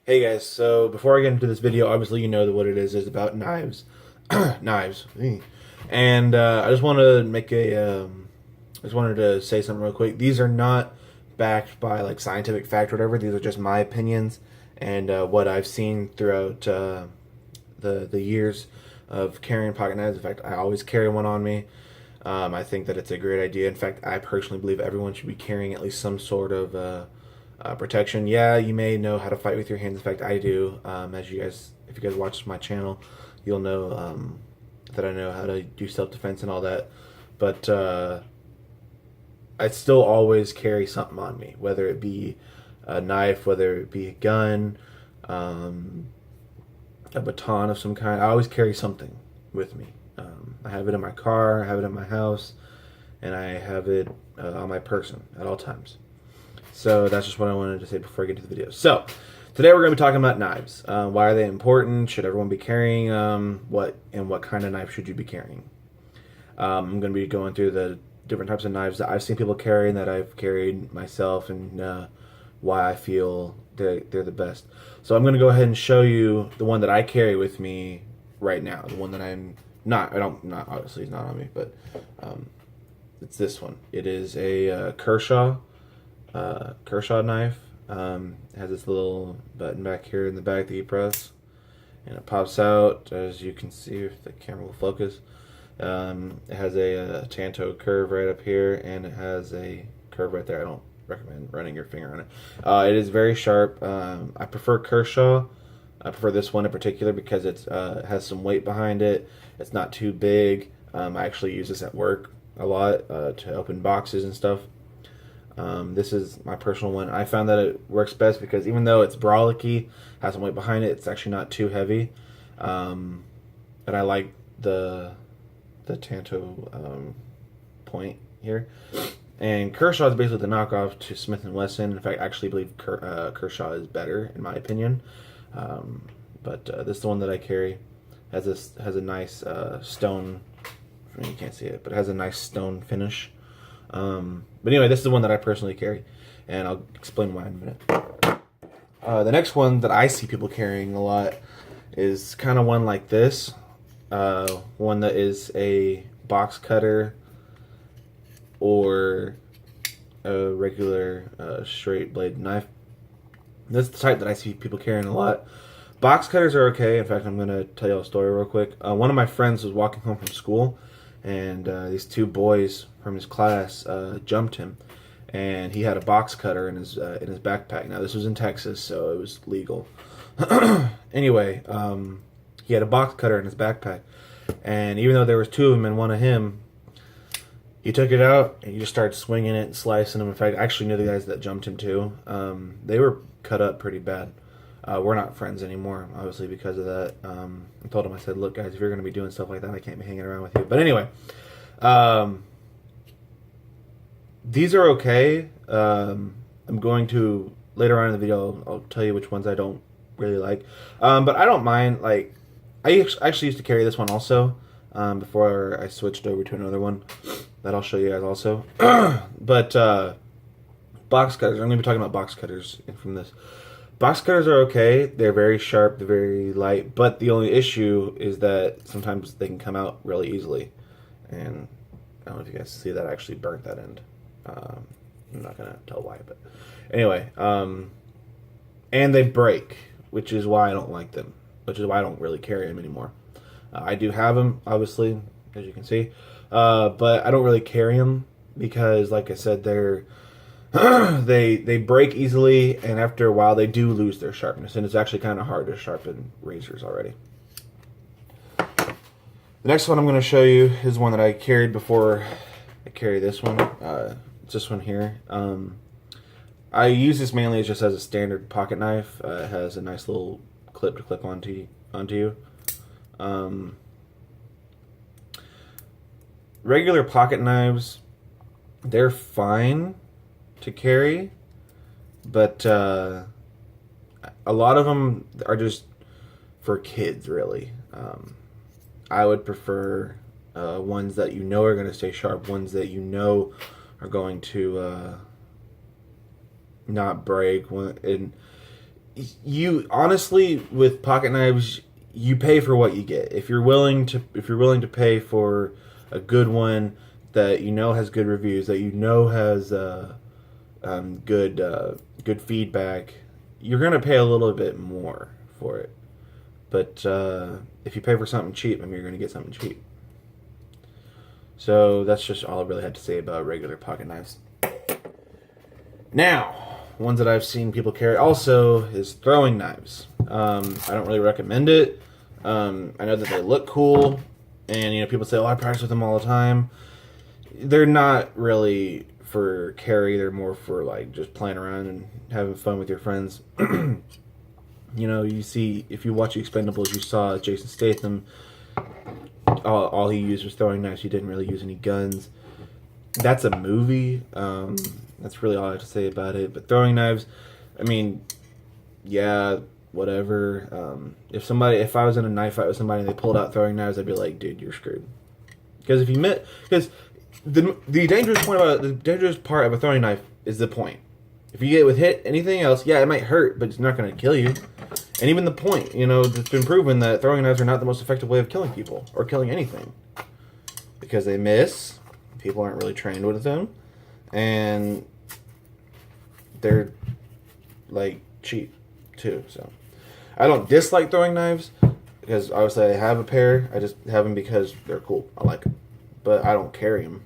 Hey guys, so before I get into this video, obviously you know that what it is about knives. Knives. And I just want to make I just wanted to say something real quick. These are not backed by like scientific fact or whatever. These are just my opinions and what I've seen throughout the years of carrying pocket knives. In fact, I always carry one on me. I think that it's a great idea. In fact, I personally believe everyone should be carrying at least some sort of protection. Yeah, you may know how to fight with your hands. In fact, I do. As you guys, if you guys watch my channel, you'll know that I know how to do self-defense and all that. But I still always carry something on me, whether it be a knife, whether it be a gun, a baton of some kind. I always carry something with me. I have it in my car, I have it in my house, and I have it on my person at all times. So that's just what I wanted to say before I get to the video. So today we're going to be talking about knives. Why are they important? Should everyone be carrying them? What kind of knife should you be carrying? I'm going to be going through the different types of knives that I've seen people carry and that I've carried myself, and why I feel they're the best. So I'm going to go ahead and show you the one that I carry with me right now. The one that not obviously it's not on me, but it's this one. It is a Kershaw knife. It has this little button back here in the back that you press, and it pops out, as you can see if the camera will focus. It has a Tanto curve right up here, and it has a curve right there. I don't recommend running your finger on it. It is very sharp. I prefer Kershaw. I prefer this one in particular because it has some weight behind it. It's not too big. I actually use this at work a lot to open boxes and stuff. This is my personal one. I found that it works best because even though it's brolicky, has some weight behind it, it's actually not too heavy. And I like the Tanto point here. And Kershaw is basically the knockoff to Smith & Wesson. In fact, I actually believe Kershaw is better in my opinion. But this is the one that I carry. Has a nice stone. You can't see it, but it has a nice stone finish. But anyway, this is the one that I personally carry, and I'll explain why in a minute. The next one that I see people carrying a lot is kind of one like this. One that is a box cutter or a regular straight blade knife. This is the type that I see people carrying a lot. Box cutters are okay. In fact, I'm going to tell you a story real quick. One of my friends was walking home from school, and these two boys from his class jumped him, and he had a box cutter in his backpack. Now this was in Texas, so it was legal. Anyway, he had a box cutter in his backpack, and even though there was two of them and one of him, he took it out and he just started swinging it and slicing them. In fact, I actually knew the guys that jumped him too. They were cut up pretty bad. We're not friends anymore, obviously, because of that. I told him, I said, look, guys, if you're going to be doing stuff like that, I can't be hanging around with you. But anyway, these are okay. I'm going to, later on in the video, I'll tell you which ones I don't really like. But I don't mind. Like, I actually used to carry this one also before I switched over to another one that I'll show you guys also. But box cutters, I'm going to be talking about box cutters from this. Box cutters are okay. They're very sharp, they're very light, but the only issue is that sometimes they can come out really easily. And I don't know if you guys see that. I actually burnt that end. I'm not going to tell why, but anyway. And they break, which is why I don't like them, which is why I don't really carry them anymore. I do have them, obviously, as you can see, but I don't really carry them because, like I said, they're they break easily, and after a while they do lose their sharpness, and it's actually kind of hard to sharpen razors already. The next one I'm going to show you is one that I carried before I carry this one. It's this one here. I use this mainly just as a standard pocket knife. It has a nice little clip to clip onto you. Regular pocket knives, they're fine to carry, but a lot of them are just for kids, really. I would prefer ones that you know are going to stay sharp, ones that you know are going to not break. And you honestly, with pocket knives, you pay for what you get. If you're willing to pay for a good one that you know has good reviews, that you know has good feedback, you're gonna pay a little bit more for it. But if you pay for something cheap, I mean, you're gonna get something cheap. So that's just all I really had to say about regular pocket knives. Now, ones that I've seen people carry also is throwing knives. I don't really recommend it. I know that they look cool, and people say, "Oh, I practice with them all the time." They're not really for carry. They're more for like just playing around and having fun with your friends. You see, if you watch The Expendables, you saw Jason Statham. All he used was throwing knives. He didn't really use any guns. That's a movie. That's really all I have to say about it. But throwing knives, I mean, yeah, whatever. If I was in a knife fight with somebody and they pulled out throwing knives, I'd be like, dude, you're screwed. Because the dangerous part of a throwing knife is the point. If you get with hit anything else, yeah, it might hurt, but it's not going to kill you. And even the point, it's been proven that throwing knives are not the most effective way of killing people or killing anything, because they miss. People aren't really trained with them, and they're like cheap too. So I don't dislike throwing knives, because obviously I have a pair. I just have them because they're cool. I like them, but I don't carry them.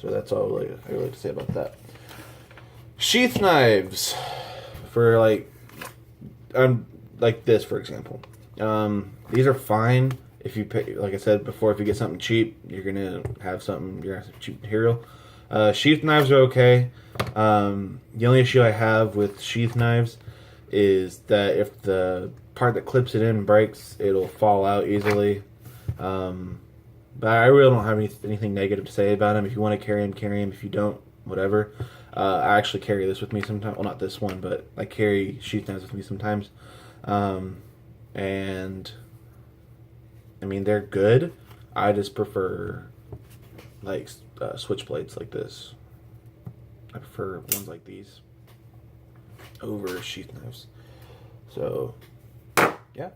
So that's all I really have to say about that. Sheath knives for like this, for example. These are fine if you pay. Like I said before, if you get something cheap, you're gonna have something. You're gonna have cheap material. Sheath knives are okay. The only issue I have with sheath knives is that if the part that clips it in breaks, it'll fall out easily. But I really don't have anything negative to say about them. If you want to carry them, carry them. If you don't, whatever. I actually carry this with me sometimes. Well, not this one, but I carry sheath knives with me sometimes. And I mean, they're good. I just prefer like switchblades like this. I prefer ones like these over sheath knives. So, yeah.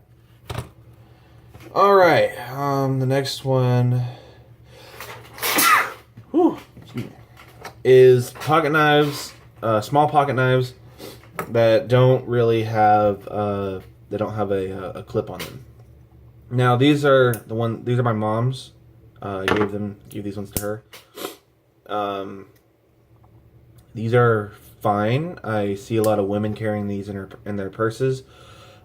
All right. The next one. Excuse me. Is pocket knives, small pocket knives that don't really have a clip on them. Now these are my mom's. I gave these ones to her. These are fine. I see a lot of women carrying these in their purses.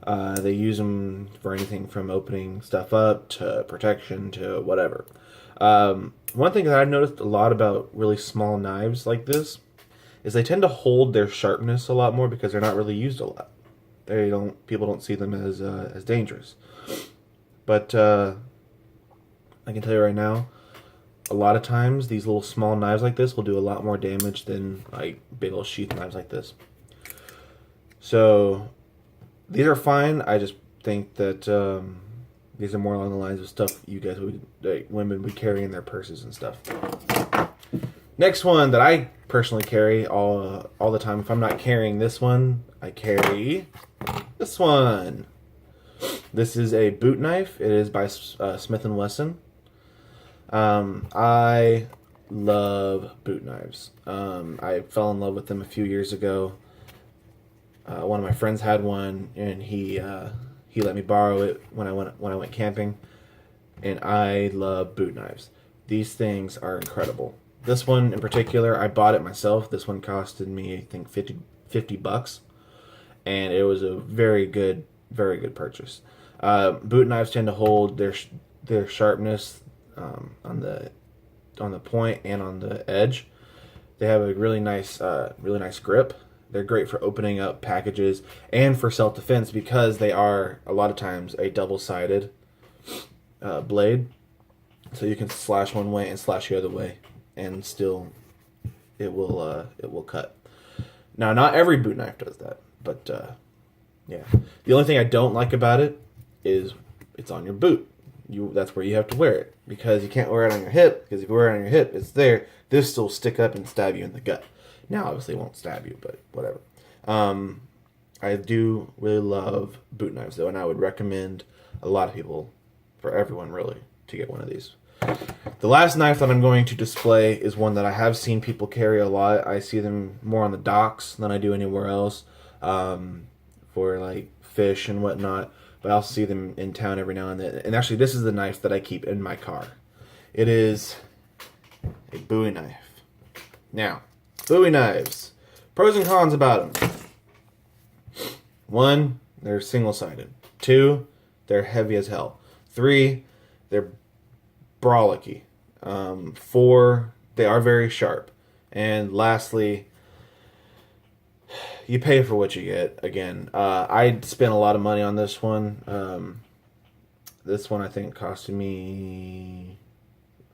They use them for anything from opening stuff up to protection to whatever. One thing that I've noticed a lot about really small knives like this is they tend to hold their sharpness a lot more because they're not really used a lot. People don't see them as dangerous. But I can tell you right now, a lot of times these little small knives like this will do a lot more damage than like big old sheath knives like this. So these are fine. I just think that these are more along the lines of stuff you guys women would carry in their purses and stuff. Next one that I personally carry all the time. If I'm not carrying this one, I carry this one. This is a boot knife. It is by Smith & Wesson. I love boot knives. I fell in love with them a few years ago. One of my friends had one, and he let me borrow it when I went camping. And I love boot knives. These things are incredible. This one in particular, I bought it myself. This one costed me, I think, $50, and it was a very good purchase. Boot knives tend to hold their sharpness on the point and on the edge. They have a really nice grip. They're great for opening up packages and for self-defense because they are a lot of times a double-sided blade. So you can slash one way and slash the other way, and still it will cut. Now, not every boot knife does that, but yeah. The only thing I don't like about it is it's on your boot. That's where you have to wear it, because you can't wear it on your hip, because if you wear it on your hip, it's there. This will stick up and stab you in the gut. Now, obviously, it won't stab you, but whatever. I do really love boot knives though, and I would recommend a lot of people, for everyone really, to get one of these. The last knife that I'm going to display is one that I have seen people carry a lot. I see them more on the docks than I do anywhere else, for like fish and whatnot. But I also see them in town every now and then. And actually, this is the knife that I keep in my car. It is a Bowie knife. Now, Bowie knives. Pros and cons about them. 1, they're single-sided. 2, they're heavy as hell. 3, they're brolicky. 4, they are very sharp. And lastly, you pay for what you get. Again, I spent a lot of money on this one. This one I think costed me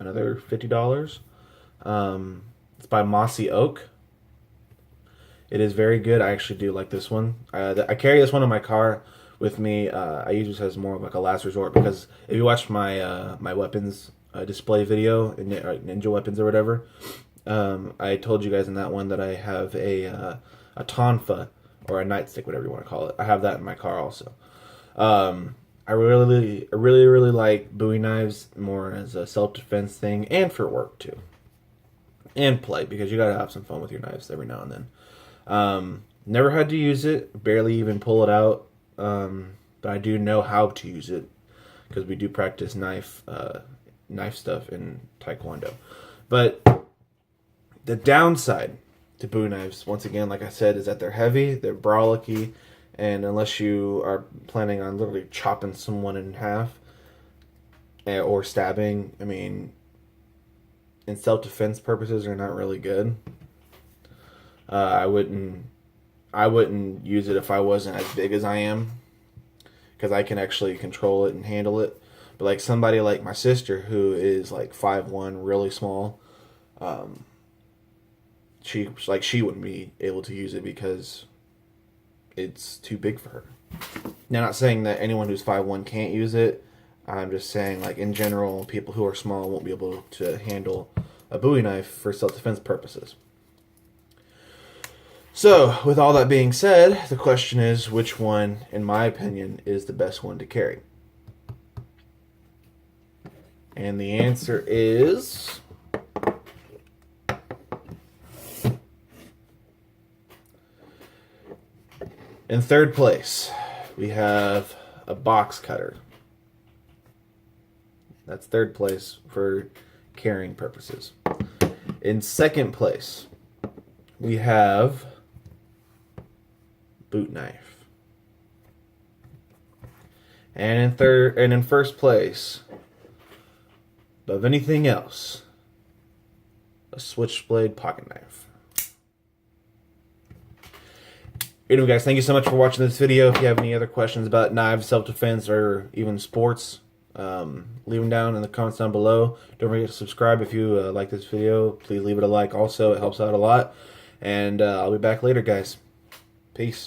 another $50. It's by Mossy Oak. It is very good. I actually do like this one. I carry this one in my car with me. I use this as more of like a last resort, because if you watch my my weapons display video, ninja weapons or whatever, I told you guys in that one that I have a tonfa, or a nightstick, whatever you want to call it. I have that in my car also. I really like Bowie knives more as a self-defense thing, and for work too, and play, because you gotta have some fun with your knives every now and then. Never had to use it, barely even pull it out, but I do know how to use it, because we do practice knife stuff in Taekwondo. But the downside to Bowie knives, once again, like I said, is that they're heavy, they're brolicky, and unless you are planning on literally chopping someone in half, or stabbing, I mean, in self-defense purposes, they're not really good. I wouldn't use it if I wasn't as big as I am, because I can actually control it and handle it. But like somebody like my sister, who is like 5'1", really small, she wouldn't be able to use it because it's too big for her. Now, not saying that anyone who's 5'1" can't use it. I'm just saying, like, in general, people who are small won't be able to handle a Bowie knife for self-defense purposes. So, with all that being said, the question is, which one, in my opinion, is the best one to carry? And the answer is... in third place, we have a box cutter. That's third place for carrying purposes. In second place, we have boot knife. And in first place, above anything else, a switchblade pocket knife. Anyway, guys, thank you so much for watching this video. If you have any other questions about knives, self-defense, or even sports, leave them down in the comments down below. Don't forget to subscribe if you like this video. Please leave it a like also. It helps out a lot. And I'll be back later, guys. Peace.